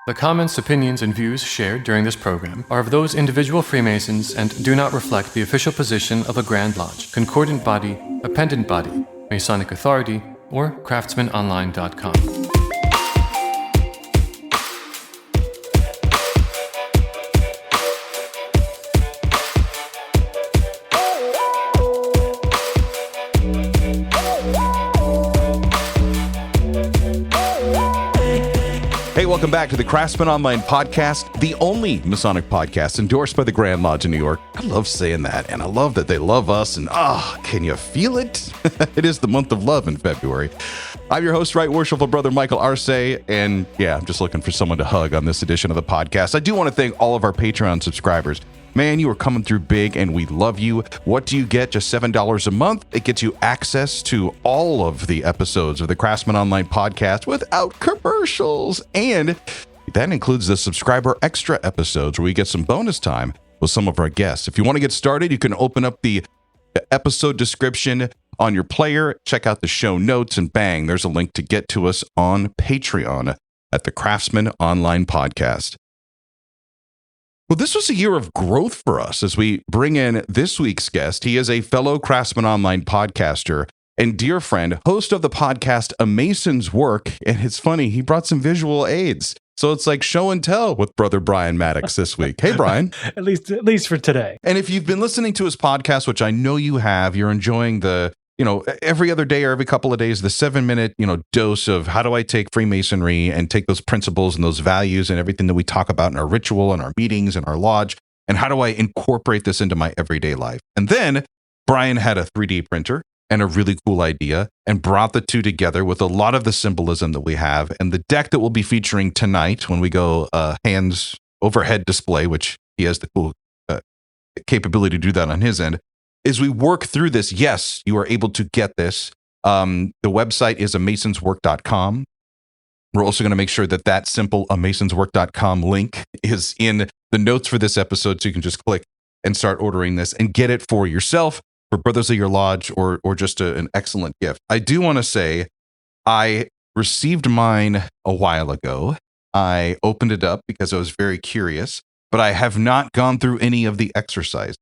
The comments, opinions, and views shared during this program are of those individual Freemasons and do not reflect the official position of a Grand Lodge, Concordant Body, Appendant Body, Masonic Authority, or CraftsmanOnline.com. Hey, welcome back to the Craftsman Online Podcast, the only Masonic podcast endorsed by the Grand Lodge in New York. I love saying that, and I love that they love us, and can you feel it? It is the month of love in February. I'm your host, Right Worshipful Brother Michael Arce, and I'm just looking for someone to hug on this edition of the podcast. I do want to thank all of our Patreon subscribers. Man, you are coming through big, and we love you. What do you get? Just $7 a month. It gets you access to all of the episodes of the Craftsman Online Podcast without commercials. And that includes the subscriber extra episodes where we get some bonus time with some of our guests. If you want to get started, you can open up the episode description on your player, check out the show notes, and bang, there's a link to get to us on Patreon at the Craftsman Online Podcast. Well, this was a year of growth for us as we bring in this week's guest. He is a fellow Craftsman Online podcaster and dear friend, host of the podcast A Mason's Work. And it's funny, he brought some visual aids. So it's like show and tell with brother Brian Mattocks this week. Hey, Brian. at least for today. And if you've been listening to his podcast, which I know you have, you're enjoying the every other day or every couple of days, the 7-minute, dose of how do I take Freemasonry and take those principles and those values and everything that we talk about in our ritual and our meetings and our lodge, and how do I incorporate this into my everyday life? And then Brian had a 3D printer and a really cool idea and brought the two together with a lot of the symbolism that we have. And the deck that we'll be featuring tonight when we go hands overhead display, which he has the cool capability to do that on his end, as we work through this, yes, you are able to get this. The website is amasonswork.com. We're also going to make sure that that simple amasonswork.com link is in the notes for this episode, so you can just click and start ordering this and get it for yourself, for brothers of your lodge, or just an excellent gift. I do want to say I received mine a while ago. I opened it up because I was very curious, but I have not gone through any of the exercises.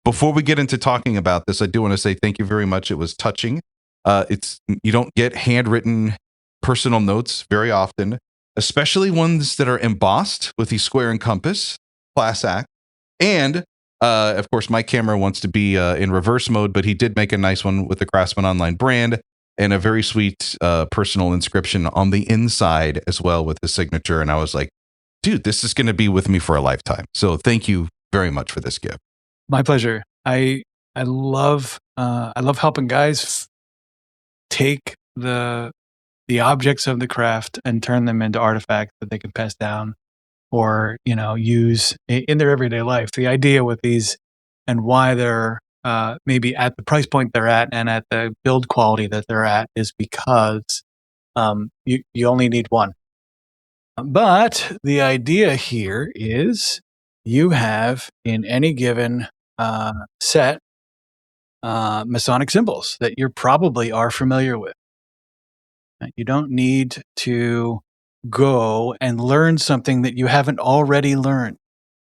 Before we get into talking about this, I do want to say thank you very much. It was touching. You don't get handwritten personal notes very often, especially ones that are embossed with the square and compass, class act. And of course, my camera wants to be in reverse mode, but he did make a nice one with the Craftsman Online brand and a very sweet personal inscription on the inside as well with his signature. And I was like, dude, this is going to be with me for a lifetime. So thank you very much for this gift. My pleasure. I love helping guys take the objects of the craft and turn them into artifacts that they can pass down or use in their everyday life. The idea with these and why they're maybe at the price point they're at and at the build quality that they're at is because you only need one. But the idea here is you have in any given set Masonic symbols that you probably are familiar with. You don't need to go and learn something that you haven't already learned.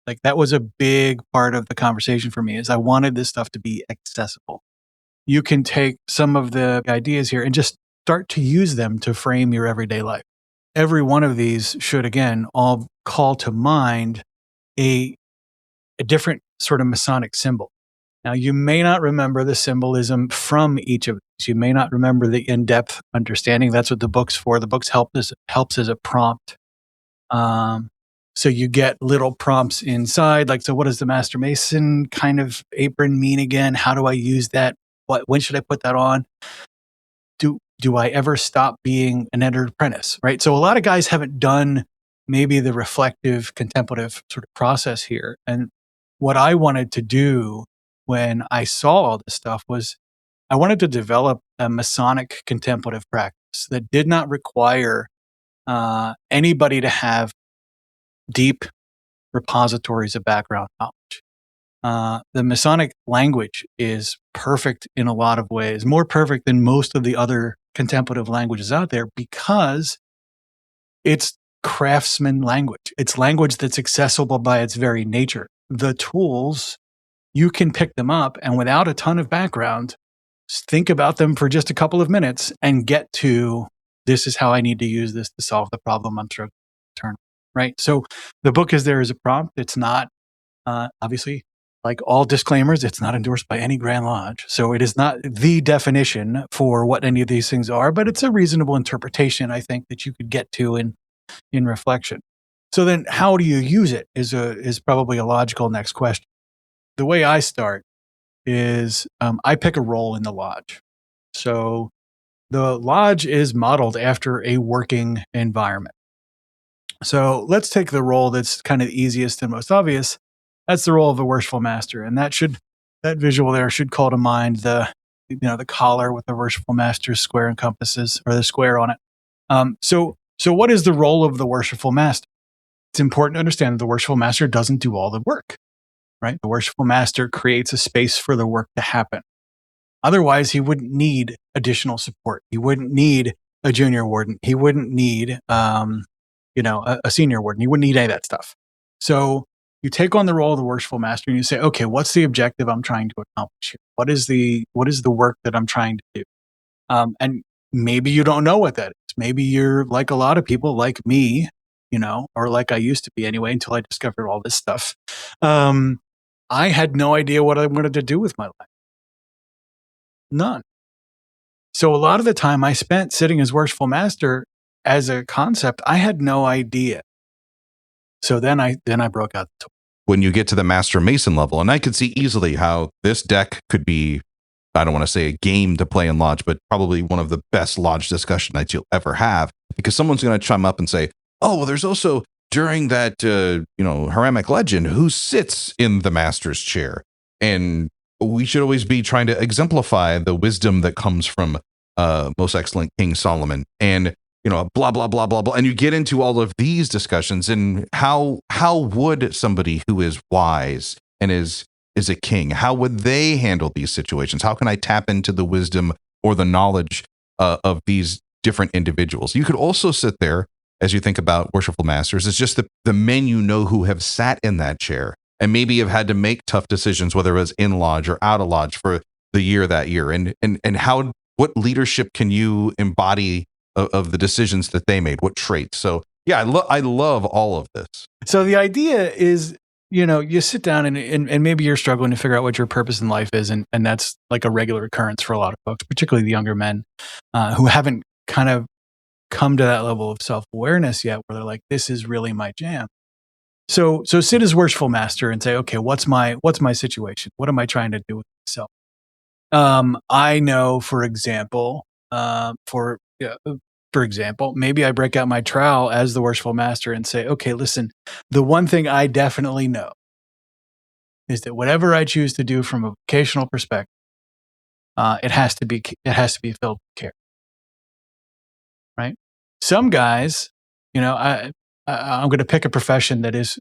Like that was a big part of the conversation for me is I wanted this stuff to be accessible. You can take some of the ideas here and just start to use them to frame your everyday life. Every one of these should, again, all call to mind a different sort of Masonic symbol. Now, you may not remember the symbolism from each of these. You may not remember the in-depth understanding. That's what the book's for. The book's helps as a prompt. So you get little prompts inside, like, so what does the Master Mason kind of apron mean again? How do I use that? When should I put that on? Do I ever stop being an entered apprentice, right? So a lot of guys haven't done maybe the reflective, contemplative sort of process here. And what I wanted to do when I saw all this stuff was I wanted to develop a Masonic contemplative practice that did not require anybody to have deep repositories of background knowledge. The Masonic language is perfect in a lot of ways, more perfect than most of the other contemplative languages out there because it's craftsman language. It's language that's accessible by its very nature. The tools, you can pick them up and without a ton of background, think about them for just a couple of minutes and get to, this is how I need to use this to solve the problem I'm trying to turn, right? So the book is there as a prompt. It's not, obviously, like all disclaimers, it's not endorsed by any Grand Lodge. So it is not the definition for what any of these things are, but it's a reasonable interpretation, I think, that you could get to in reflection. So then how do you use it is probably a logical next question. The way I start is I pick a role in the lodge. So the lodge is modeled after a working environment. So let's take the role that's kind of the easiest and most obvious. That's the role of a worshipful master. And that visual there should call to mind the collar with the worshipful master's square and compasses, or the square on it. So what is the role of the worshipful master? It's important to understand that the worshipful master doesn't do all the work, right? The worshipful master creates a space for the work to happen. Otherwise, he wouldn't need additional support. He wouldn't need a junior warden. He wouldn't need, a senior warden. He wouldn't need any of that stuff. So you take on the role of the worshipful master and you say, okay, what's the objective I'm trying to accomplish here? What is the work that I'm trying to do? And maybe you don't know what that is. Maybe you're like a lot of people, like me, or like I used to be anyway, until I discovered all this stuff. I had no idea what I wanted to do with my life. None. So a lot of the time I spent sitting as worshipful master as a concept, I had no idea. So then I broke out the tool. When you get to the Master Mason level, and I could see easily how this deck could be, I don't want to say a game to play in Lodge, but probably one of the best Lodge discussion nights you'll ever have, because someone's going to chime up and say, oh, well, there's also during that, Heramic legend, who sits in the Master's chair. And we should always be trying to exemplify the wisdom that comes from most excellent King Solomon, and blah blah blah blah blah. And you get into all of these discussions, and how would somebody who is wise and is a king, how would they handle these situations? How can I tap into the wisdom or the knowledge of these different individuals? You could also sit there as you think about worshipful masters. It's just the men who have sat in that chair and maybe have had to make tough decisions, whether it was in Lodge or out of Lodge for that year. And how, what leadership can you embody of the decisions that they made? What traits? So yeah, I love all of this. So the idea is, you sit down and maybe you're struggling to figure out what your purpose in life is. And that's like a regular occurrence for a lot of folks, particularly the younger men who haven't kind of come to that level of self-awareness yet, where they're like, this is really my jam. So sit as worshipful master and say, okay, what's my situation? What am I trying to do with myself? I know, for example, maybe I break out my trowel as the worshipful master and say, okay, listen, the one thing I definitely know is that whatever I choose to do from a vocational perspective, it has to be filled with care. Right? Some guys, I'm going to pick a profession that is,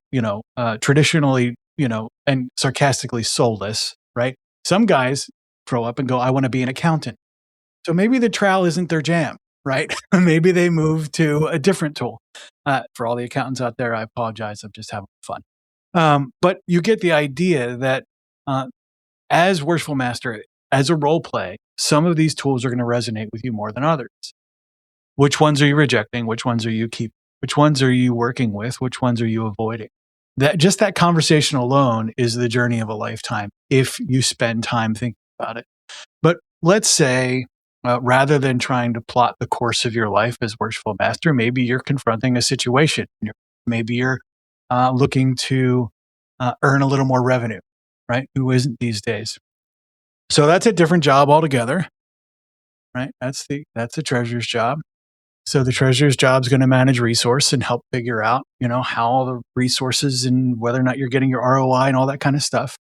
traditionally, and sarcastically soulless, right? Some guys grow up and go, I want to be an accountant. So maybe the trowel isn't their jam, right? Maybe they move to a different tool. For all the accountants out there, I apologize. I'm just having fun. But you get the idea that as worshipful master, as a role play, some of these tools are going to resonate with you more than others. Which ones are you rejecting? Which ones are you keeping? Which ones are you working with? Which ones are you avoiding? That conversation alone is the journey of a lifetime if you spend time thinking about it. But let's say, rather than trying to plot the course of your life as worshipful master, maybe you're confronting a situation. Maybe you're looking to earn a little more revenue, right? Who isn't these days? So that's a different job altogether, right? That's the treasurer's job. So the treasurer's job is going to manage resource and help figure out, how all the resources and whether or not you're getting your ROI and all that kind of stuff.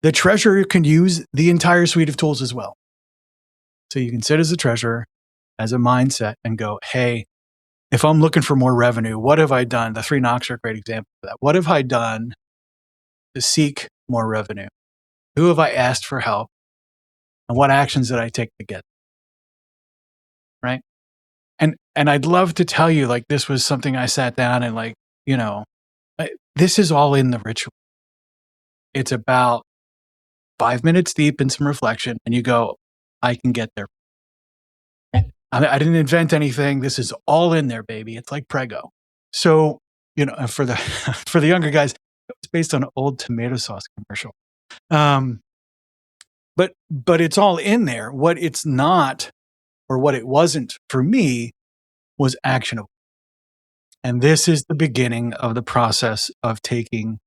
The treasurer can use the entire suite of tools as well. So you can sit as a treasurer, as a mindset, and go, hey, if I'm looking for more revenue, what have I done? The 3 Knocks are a great example of that. What have I done to seek more revenue? Who have I asked for help? And what actions did I take to get it? Right? And And I'd love to tell you, like, this was something I sat down and, like, this is all in the ritual. It's about 5 minutes deep in some reflection, and you go, I can get there. I didn't invent anything. This is all in there, baby. It's like Prego. So, for the for the younger guys, it's based on an old tomato sauce commercial. But it's all in there. What it's not, or what it wasn't for me, was actionable. And this is the beginning of the process of taking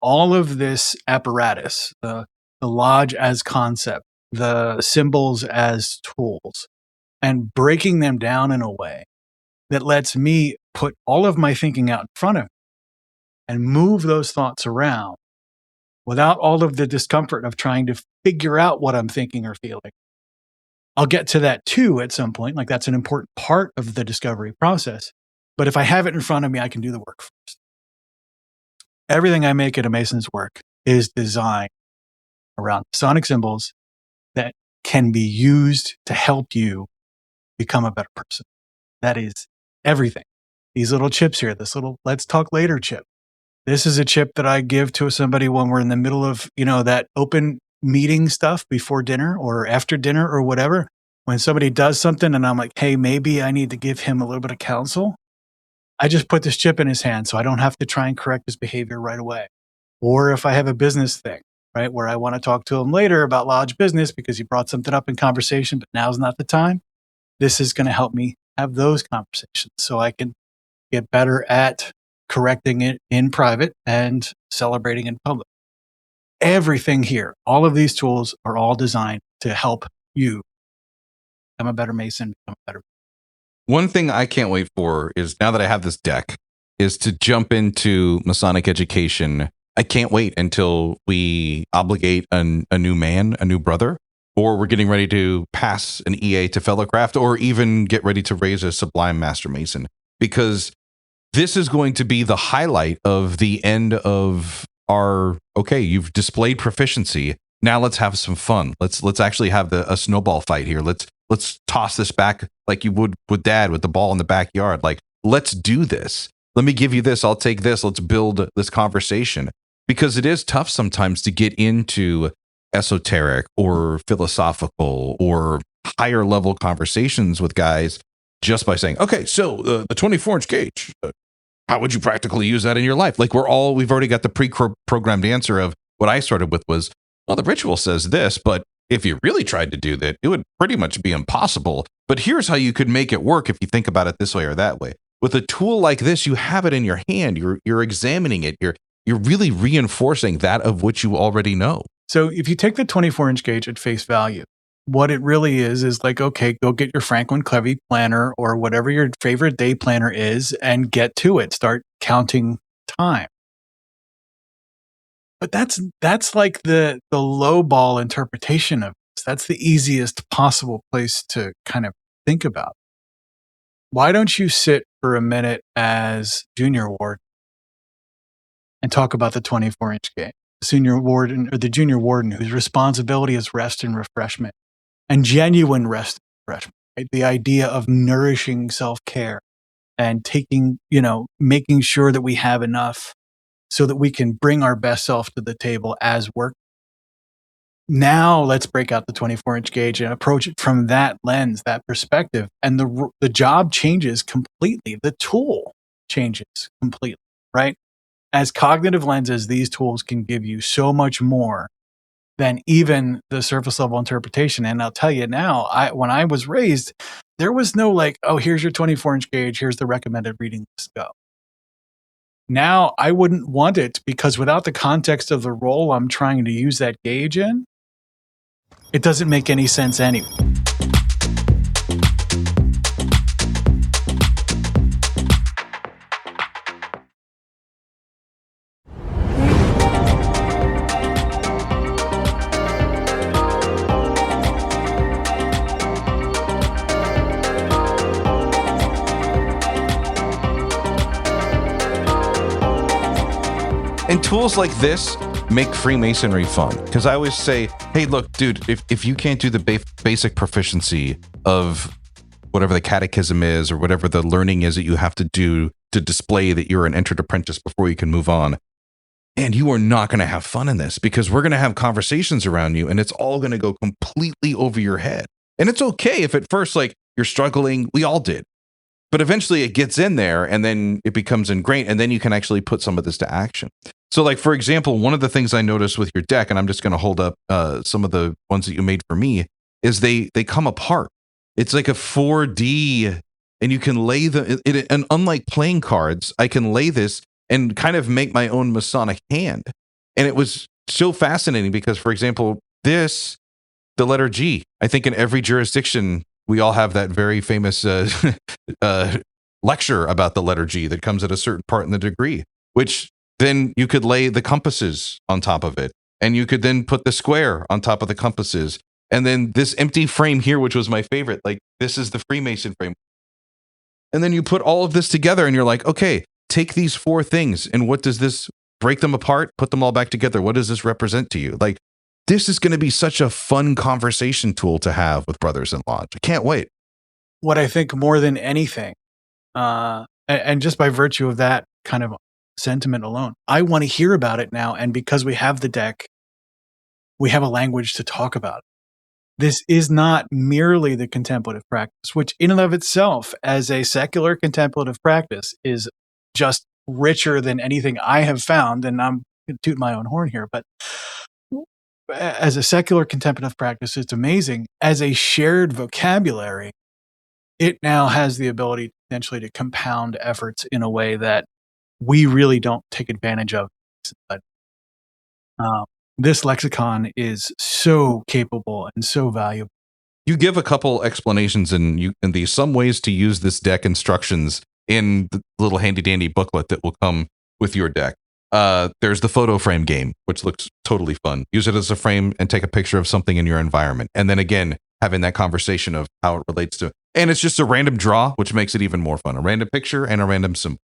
all of this apparatus, the lodge as concept, the symbols as tools, and breaking them down in a way that lets me put all of my thinking out in front of me and move those thoughts around without all of the discomfort of trying to figure out what I'm thinking or feeling. I'll get to that too at some point. Like, that's an important part of the discovery process. But if I have it in front of me, I can do the work first. Everything I make at A Mason's Work is designed around Masonic symbols that can be used to help you become a better person. That is everything. These little chips here, this little let's talk later chip. This is a chip that I give to somebody when we're in the middle of, that open meeting stuff before dinner or after dinner or whatever. When somebody does something and I'm like, hey, maybe I need to give him a little bit of counsel, I just put this chip in his hand so I don't have to try and correct his behavior right away. Or if I have a business thing, right, where I want to talk to him later about lodge business because he brought something up in conversation, but now's not the time, this is going to help me have those conversations so I can get better at correcting it in private and celebrating in public. Everything here, all of these tools are all designed to help you become a better Mason, become a better. One thing I can't wait for is, now that I have this deck, is to jump into Masonic education. I can't wait until we obligate a new man, a new brother, or we're getting ready to pass an EA to Fellowcraft, or even get ready to raise a Sublime Master Mason, because this is going to be the highlight of the end of our, okay, you've displayed proficiency. Now let's have some fun. Let's actually have a snowball fight here. Let's toss this back like you would with Dad with the ball in the backyard. Like, let's do this. Let me give you this. I'll take this. Let's build this conversation, because it is tough sometimes to get into esoteric or philosophical or higher level conversations with guys just by saying, okay, so the 24-inch gauge, how would you practically use that in your life? Like, we've already got the pre-programmed answer of what I started with was, well, the ritual says this, but if you really tried to do that, it would pretty much be impossible. But here's how you could make it work if you think about it this way or that way. With a tool like this, you have it in your hand. You're examining it. You're really reinforcing that of which you already know. So if you take the 24-inch gauge at face value, what it really is like, okay, go get your Franklin Covey planner or whatever your favorite day planner is and get to it. Start counting time. But that's like the low ball interpretation of this. That's the easiest possible place to kind of think about. Why don't you sit for a minute as junior warden and talk about the 24-inch gauge? Senior warden or the junior warden whose responsibility is rest and refreshment, and genuine rest and refreshment. Right? The idea of nourishing self-care and taking, making sure that we have enough so that we can bring our best self to the table as work. Now let's break out the 24-inch gauge and approach it from that lens, that perspective. And the job changes completely. The tool changes completely, right? As cognitive lenses, these tools can give you so much more than even the surface level interpretation. And I'll tell you now, when I was raised, there was no like, oh, here's your 24-inch gauge, here's the recommended reading list, go. Now I wouldn't want it, because without the context of the role I'm trying to use that gauge in, it doesn't make any sense anyway. And tools like this make Freemasonry fun, because I always say, hey, look, dude, if you can't do the basic proficiency of whatever the catechism is or whatever the learning is that you have to do to display that you're an entered apprentice before you can move on. And you are not going to have fun in this because we're going to have conversations around you and it's all going to go completely over your head. And it's okay if at first, like, you're struggling. We all did. But eventually it gets in there and then it becomes ingrained and then you can actually put some of this to action. So, like, for example, one of the things I noticed with your deck, and I'm just going to hold up some of the ones that you made for me, is they come apart. It's like a 4D and you can lay them. And unlike playing cards, I can lay this and kind of make my own Masonic hand. And it was so fascinating because, for example, the letter G, I think in every jurisdiction, we all have that very famous lecture about the letter G that comes at a certain part in the degree, which then you could lay the compasses on top of it. And you could then put the square on top of the compasses. And then this empty frame here, which was my favorite, like this is the Freemason frame. And then you put all of this together and you're like, okay, take these 4 things and what does this, break them apart, put them all back together. What does this represent to you? Like, this is going to be such a fun conversation tool to have with Brothers in Lodge. I can't wait. What I think more than anything, and just by virtue of that kind of sentiment alone, I want to hear about it now. And because we have the deck, we have a language to talk about it. This is not merely the contemplative practice, which in and of itself, as a secular contemplative practice, is just richer than anything I have found. And I'm going to toot my own horn here, but as a secular contemplative practice, it's amazing. As a shared vocabulary, it now has the ability potentially to compound efforts in a way that we really don't take advantage of. But this lexicon is so capable and so valuable. You give a couple explanations in the some ways to use this deck instructions in the little handy dandy booklet that will come with your deck. There's the photo frame game, which looks totally fun. Use it as a frame and take a picture of something in your environment. And then again, having that conversation of how it relates to, and it's just a random draw, which makes it even more fun. A random picture and a random symbol.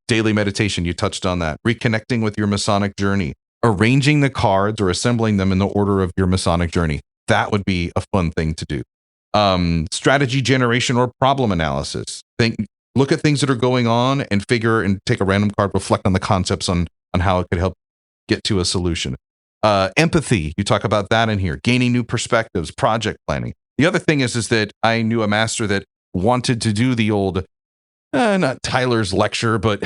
Daily meditation, you touched on that. Reconnecting with your Masonic journey. Arranging the cards or assembling them in the order of your Masonic journey. That would be a fun thing to do. Strategy generation or problem analysis. Look at things that are going on and figure and take a random card, reflect on the concepts on how it could help get to a solution. Empathy, you talk about that in here. Gaining new perspectives, project planning. The other thing is that I knew a master that wanted to do the old, not Tyler's lecture, but,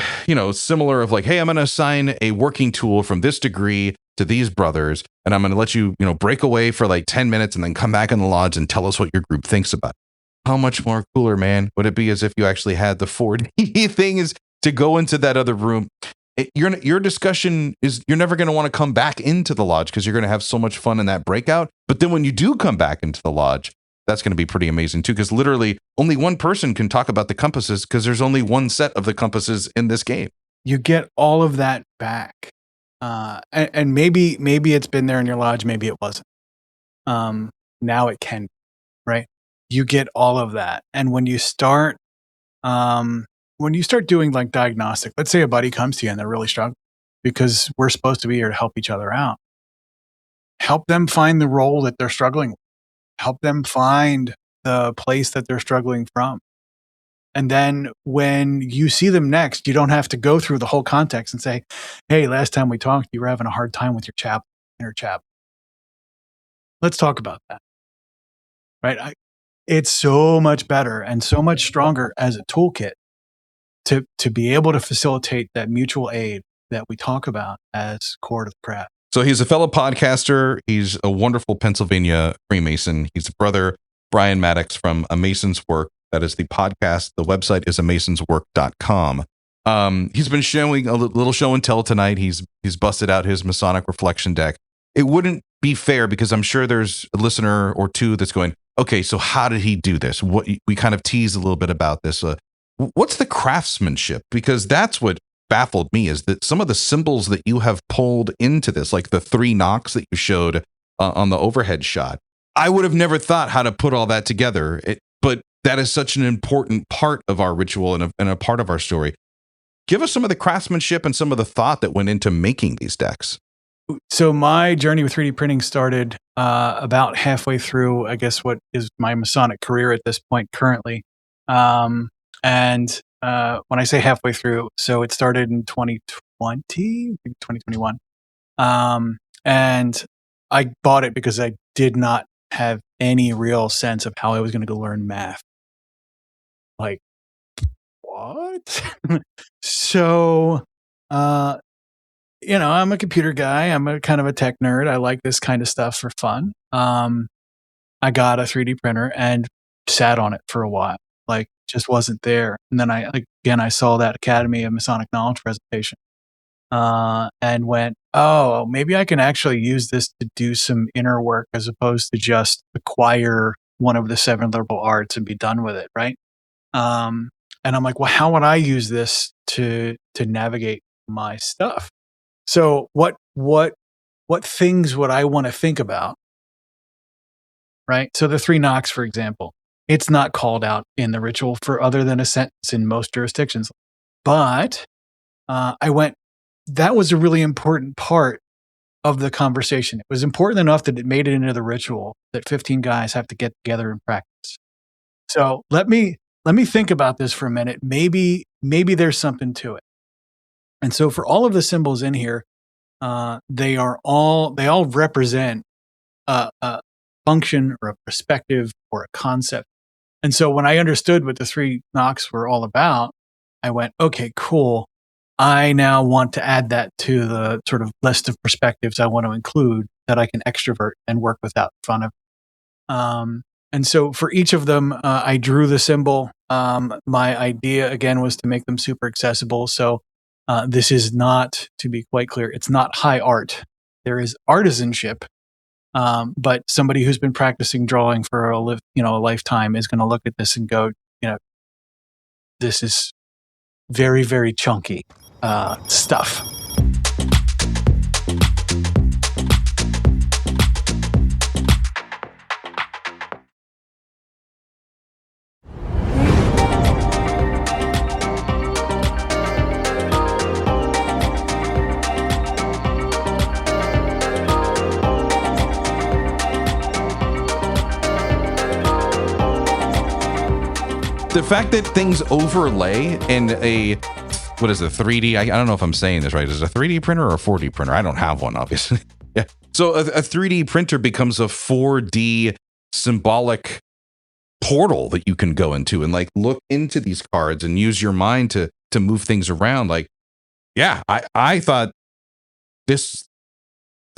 similar of like, hey, I'm going to assign a working tool from this degree to these brothers, and I'm going to let you, break away for like 10 minutes and then come back in the lodge and tell us what your group thinks about it. How much more cooler, man, would it be as if you actually had the 4D thing is to go into that other room? Your discussion is, you're never going to want to come back into the lodge because you're going to have so much fun in that breakout. But then when you do come back into the lodge, that's going to be pretty amazing too, because literally only one person can talk about the compasses because there's only one set of the compasses in this game. You get all of that back. And maybe it's been there in your lodge, maybe it wasn't. Now it can, right? You get all of that. And when you start doing like diagnostic, let's say a buddy comes to you and they're really struggling, because we're supposed to be here to help each other out. Help them find the role that they're struggling with. Help them find the place that they're struggling from. And then when you see them next, you don't have to go through the whole context and say, hey, last time we talked, you were having a hard time with your inner chapel. Let's talk about that. Right? It's so much better and so much stronger as a toolkit to be able to facilitate that mutual aid that we talk about as core to the craft. So he's a fellow podcaster. He's a wonderful Pennsylvania Freemason. He's Brother Brian Mattocks from A Mason's Work. That is the podcast. The website is amasonswork.com. He's been showing a little show and tell tonight. He's busted out his Masonic reflection deck. It wouldn't be fair because I'm sure there's a listener or two that's going, okay, so how did he do this? What we kind of teased a little bit about this. What's the craftsmanship? Because that's what baffled me, is that some of the symbols that you have pulled into this, like the 3 knocks that you showed on the overhead shot, I would have never thought how to put all that together. But that is such an important part of our ritual and a part of our story. Give us some of the craftsmanship and some of the thought that went into making these decks. So my journey with 3D printing started about halfway through, I guess, what is my Masonic career at this point currently. And when I say halfway through, so it started in 2020, maybe 2021. And I bought it because I did not have any real sense of how I was going to go learn math. Like, what? So, I'm a computer guy. I'm a kind of a tech nerd. I like this kind of stuff for fun. I got a 3D printer and sat on it for a while. Like, just wasn't there. And then I saw that Academy of Masonic Knowledge presentation, and went, oh, maybe I can actually use this to do some inner work as opposed to just acquire one of the 7 liberal arts and be done with it, right? And I'm like, well, how would I use this to navigate my stuff? So what things would I want to think about? Right. So the 3 knocks, for example, it's not called out in the ritual for other than a sentence in most jurisdictions. But that was a really important part of the conversation. It was important enough that it made it into the ritual that 15 guys have to get together and practice. So let me think about this for a minute. Maybe there's something to it. And so for all of the symbols in here, they all represent a function or a perspective or a concept. And so when I understood what the 3 knocks were all about, I went, okay, cool. I now want to add that to the sort of list of perspectives I want to include that I can extrovert and work with out in front of. And so for each of them, I drew the symbol. My idea, again, was to make them super accessible. So this is not, to be quite clear, it's not high art. There is artisanship, but somebody who's been practicing drawing for a lifetime is going to look at this and go, this is very, very chunky stuff. The fact that things overlay in a, what is it, 3D? I don't know if I'm saying this right. Is it a 3D printer or a 4D printer? I don't have one, obviously. Yeah. So a 3D printer becomes a 4D symbolic portal that you can go into and like look into these cards and use your mind to move things around. Like, yeah, I thought this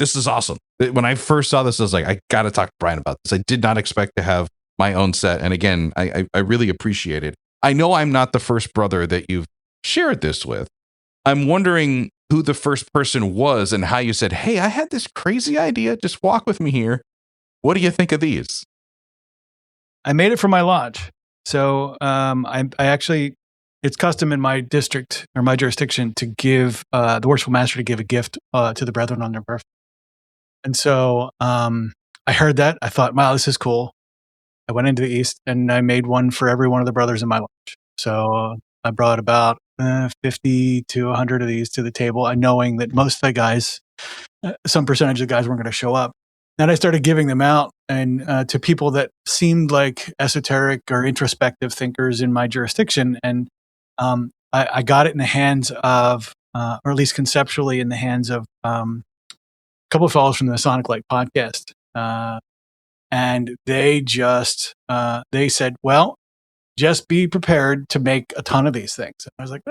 is awesome. When I first saw this, I was like, I got to talk to Brian about this. I did not expect to have my own set. And again, I really appreciate it. I know I'm not the first brother that you've shared this with. I'm wondering who the first person was and how you said, hey, I had this crazy idea. Just walk with me here. What do you think of these? I made it for my lodge. So I actually, it's custom in my district or my jurisdiction to give the worshipful master to give a gift to the brethren on their birthday. And so I heard that. I thought, wow, this is cool. I went into the East and I made one for every one of the brothers in my lodge. So I brought about 50 to 100 of these to the table, knowing that most of the guys, some percentage of the guys weren't going to show up. And I started giving them out and to people that seemed like esoteric or introspective thinkers in my jurisdiction. And I got it in the hands of, or at least conceptually in the hands of a couple of fellows from the Masonic Light podcast. And they just, they said, well, just be prepared to make a ton of these things. And I was like,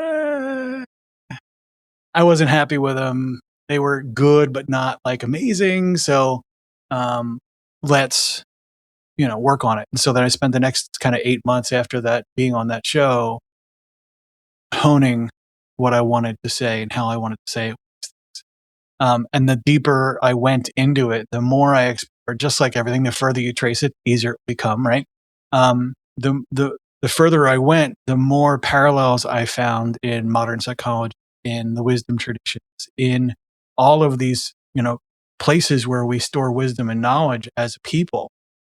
I wasn't happy with them. They were good, but not like amazing. So let's, work on it. And so then I spent the next kind of 8 months after that being on that show, honing what I wanted to say and how I wanted to say it. And the deeper I went into it, the more I explored, just like everything, the further you trace it, the easier it become, right? The further I went, the more parallels I found in modern psychology, in the wisdom traditions, in all of these, places where we store wisdom and knowledge as a people.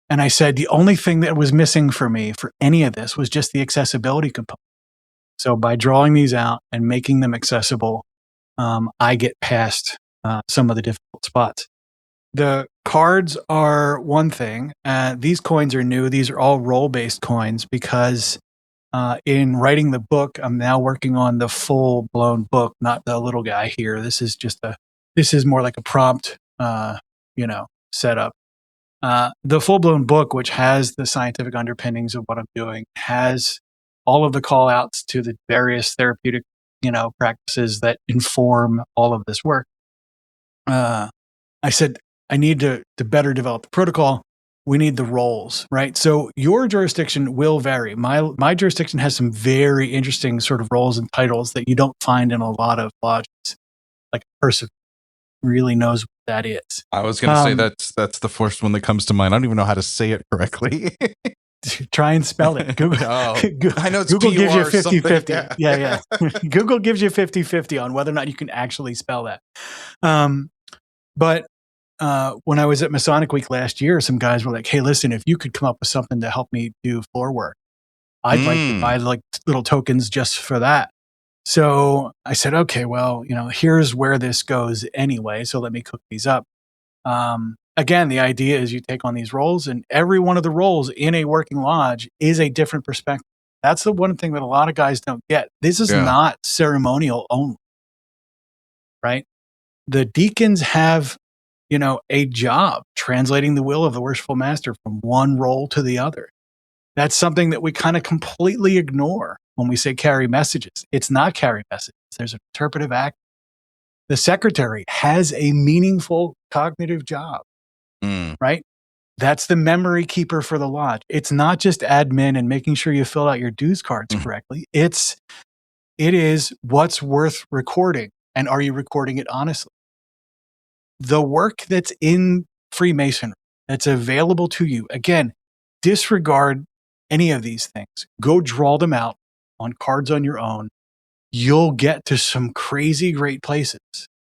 And I said, the only thing that was missing for me for any of this was just the accessibility component. So by drawing these out and making them accessible, I get past some of the difficult spots. The cards are one thing. These coins are new. These are all role-based coins because in writing the book, I'm now working on the full-blown book, not the little guy here. This is more like a prompt, setup. The full-blown book, which has the scientific underpinnings of what I'm doing, has all of the call-outs to the various therapeutic, practices that inform all of this work. I said, I need to better develop the protocol. We need the roles, right? So your jurisdiction will vary. My jurisdiction has some very interesting sort of roles and titles that you don't find in a lot of lodges. Like a person really knows what that is. I was going to say that's the first one that comes to mind. I don't even know how to say it correctly. Try and spell it. Google. I know it's Google gives you PUR 50-50. Yeah. Google gives you 50-50 on whether or not you can actually spell that. But when I was at Masonic Week last year, some guys were like, hey, listen, if you could come up with something to help me do floor work, I'd like to buy like little tokens just for that. So I said, okay, well, here's where this goes anyway. So let me cook these up. Again, the idea is you take on these roles, and every one of the roles in a working lodge is a different perspective. That's the one thing that a lot of guys don't get. This is not ceremonial only, right? The deacons have, a job translating the will of the worshipful master from one role to the other. That's something that we kind of completely ignore when we say carry messages. It's not carry messages. There's an interpretive act. The secretary has a meaningful cognitive job, right? That's the memory keeper for the lodge. It's not just admin and making sure you fill out your dues cards correctly. It is what's worth recording, and are you recording it honestly? The work that's in Freemasonry, that's available to you, again, disregard any of these things. Go draw them out on cards on your own. You'll get to some crazy great places.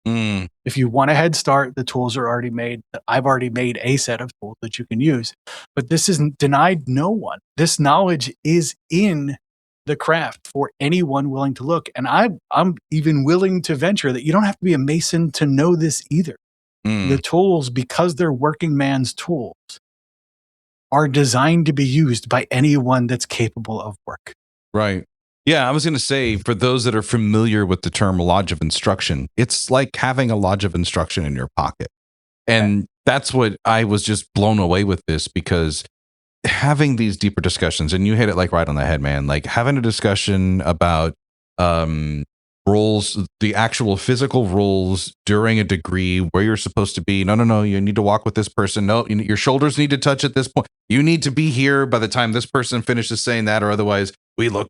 If you want a head start, the tools are already made. I've already made a set of tools that you can use, but this isn't denied no one. This knowledge is in the craft for anyone willing to look. And I'm even willing to venture that you don't have to be a Mason to know this either. The tools, because they're working man's tools, are designed to be used by anyone that's capable of work. Right. Yeah, I was going to say, for those that are familiar with the term lodge of instruction, it's like having a lodge of instruction in your pocket. And that's what I was just blown away with this, because having these deeper discussions, and you hit it like right on the head, man, like having a discussion about roles, the actual physical roles during a degree, where you're supposed to be. No, you need to walk with this person. No, your shoulders need to touch at this point. You need to be here by the time this person finishes saying that, or otherwise we look.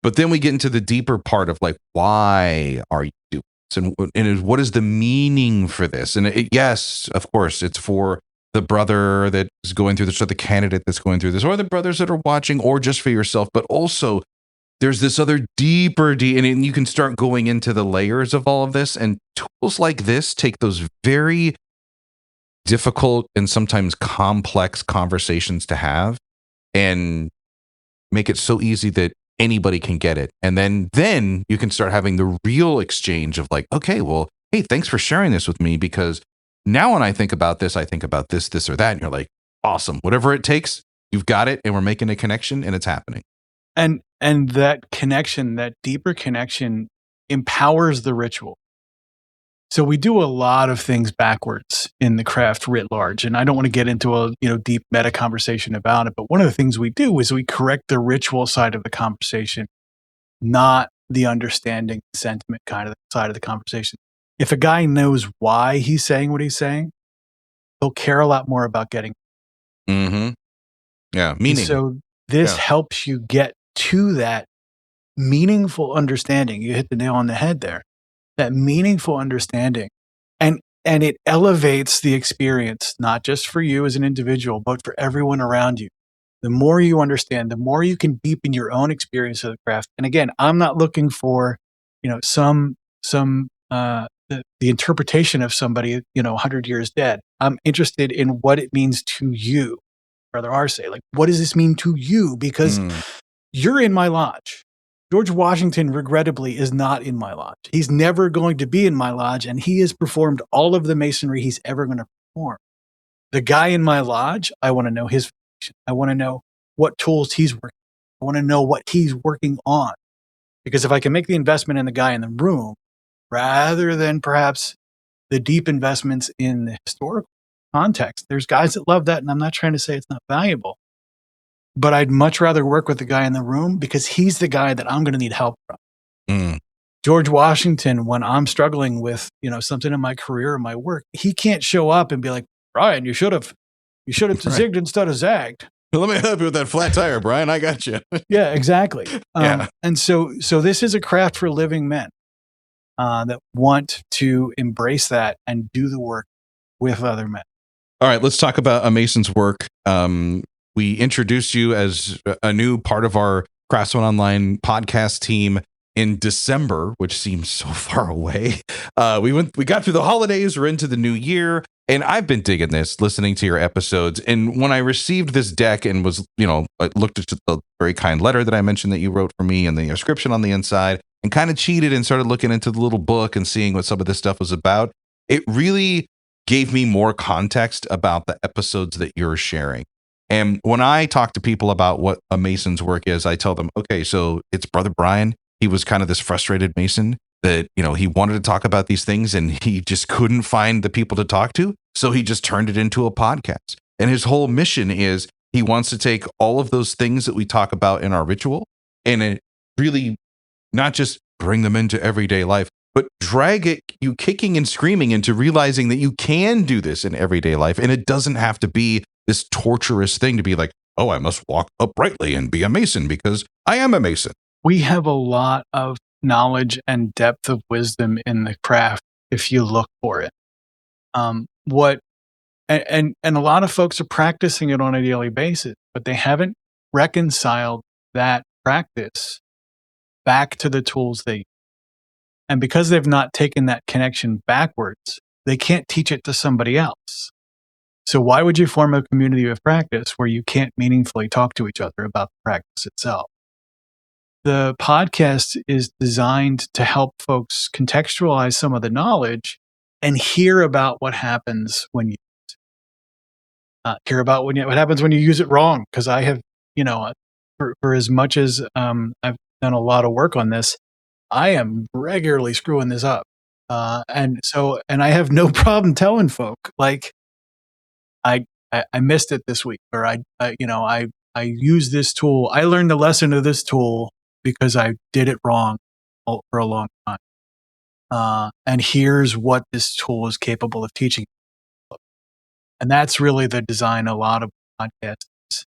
But then we get into the deeper part of like, why are you doing this? And what is the meaning for this? And yes, of course, it's for the brother that is going through this, or the candidate that's going through this, or the brothers that are watching, or just for yourself. But also there's this other deeper, and you can start going into the layers of all of this. And tools like this take those very difficult and sometimes complex conversations to have and make it so easy that anybody can get it. And then you can start having the real exchange of like, okay, well, hey, thanks for sharing this with me, because now when I think about this, I think about this, or that. And you're like, awesome. Whatever it takes, you've got it. And we're making a connection, and it's happening. And that connection, that deeper connection, empowers the ritual. So we do a lot of things backwards in the craft writ large. And I don't want to get into a deep meta conversation about it, but one of the things we do is we correct the ritual side of the conversation, not the understanding sentiment kind of side of the conversation. If a guy knows why he's saying what he's saying, he'll care a lot more about getting. Yeah, meaning. And so this helps you get to that meaningful understanding. You hit the nail on the head there. That meaningful understanding, and it elevates the experience, not just for you as an individual, but for everyone around you. The more you understand, the more you can deepen your own experience of the craft. And again, I'm not looking for, the interpretation of somebody, 100 years dead. I'm interested in what it means to you, Brother Arce. Like, what does this mean to you? Because you're in my lodge. George Washington, regrettably, is not in my lodge. He's never going to be in my lodge, and he has performed all of the masonry he's ever going to perform. The guy in my lodge, I want to know his function. I want to know what tools he's working. I want to know what he's working on. Because if I can make the investment in the guy in the room, rather than perhaps the deep investments in the historical context, there's guys that love that, and I'm not trying to say it's not valuable. But I'd much rather work with the guy in the room because he's the guy that I'm going to need help from. George Washington, when I'm struggling with, something in my career or my work, he can't show up and be like, Brian, you should have zigged instead of zagged. Let me help you with that flat tire, Brian. I got you. Yeah, exactly. Yeah. And so this is a craft for living men that want to embrace that and do the work with other men. All right, let's talk about a Mason's work. We introduced you as a new part of our Craftsman Online podcast team in December, which seems so far away. We got through the holidays, we're into the new year, and I've been digging this, listening to your episodes. And when I received this deck and was, I looked at the very kind letter that I mentioned that you wrote for me and the inscription on the inside, and kind of cheated and started looking into the little book and seeing what some of this stuff was about, it really gave me more context about the episodes that you're sharing. And when I talk to people about what a Mason's work is, I tell them, okay, so it's Brother Brian. He was kind of this frustrated Mason that, he wanted to talk about these things and he just couldn't find the people to talk to. So he just turned it into a podcast. And his whole mission is he wants to take all of those things that we talk about in our ritual and it really not just bring them into everyday life, but drag you kicking and screaming into realizing that you can do this in everyday life. And it doesn't have to be this torturous thing to be like, oh, I must walk uprightly and be a Mason because I am a Mason. We have a lot of knowledge and depth of wisdom in the craft if you look for it. And a lot of folks are practicing it on a daily basis, but they haven't reconciled that practice back to the tools they use. And because they've not taken that connection backwards, they can't teach it to somebody else. So why would you form a community of practice where you can't meaningfully talk to each other about the practice itself? The podcast is designed to help folks contextualize some of the knowledge and hear about what happens when you use it. Hear about what happens when you use it wrong. Because I have, for as much as I've done a lot of work on this, I am regularly screwing this up. And I have no problem telling folk, like, I missed it this week, or I used this tool. I learned the lesson of this tool because I did it wrong for a long time. And here's what this tool is capable of teaching. And that's really the design of a lot of podcasts.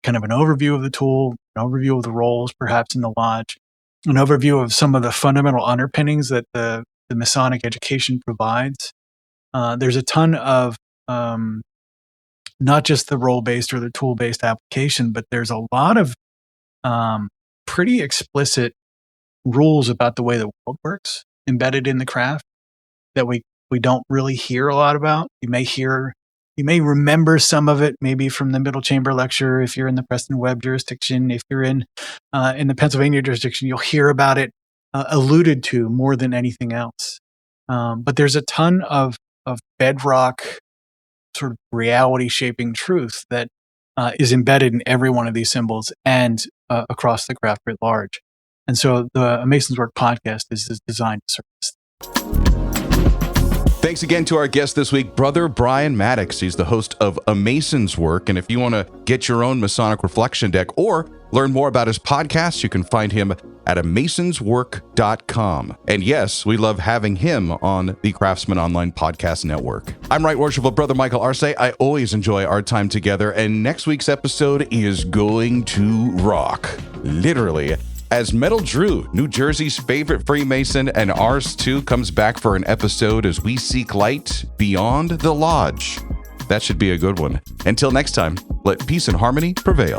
Kind of an overview of the tool, an overview of the roles, perhaps in the lodge, an overview of some of the fundamental underpinnings that the Masonic education provides. There's a ton of not just the role-based or the tool-based application, but there's a lot of pretty explicit rules about the way the world works embedded in the craft that we don't really hear a lot about. You may remember some of it maybe from the Middle Chamber lecture if you're in the Preston Webb jurisdiction. If you're in the Pennsylvania jurisdiction, you'll hear about it alluded to more than anything else. But there's a ton of bedrock sort of reality shaping truth that is embedded in every one of these symbols and across the craft writ large. And so the Mason's Work podcast is designed to serve this. Thanks again to our guest this week, Brother Brian Mattocks. He's the host of A Mason's Work. And if you want to get your own Masonic reflection deck or learn more about his podcast, you can find him at amasonswork.com. And yes, we love having him on the Craftsman Online Podcast Network. I'm Right Worshipful Brother Michael Arce. I always enjoy our time together. And next week's episode is going to rock. Literally. As Metal Drew, New Jersey's favorite Freemason, and ours too, comes back for an episode as we seek light beyond the lodge. That should be a good one. Until next time, let peace and harmony prevail.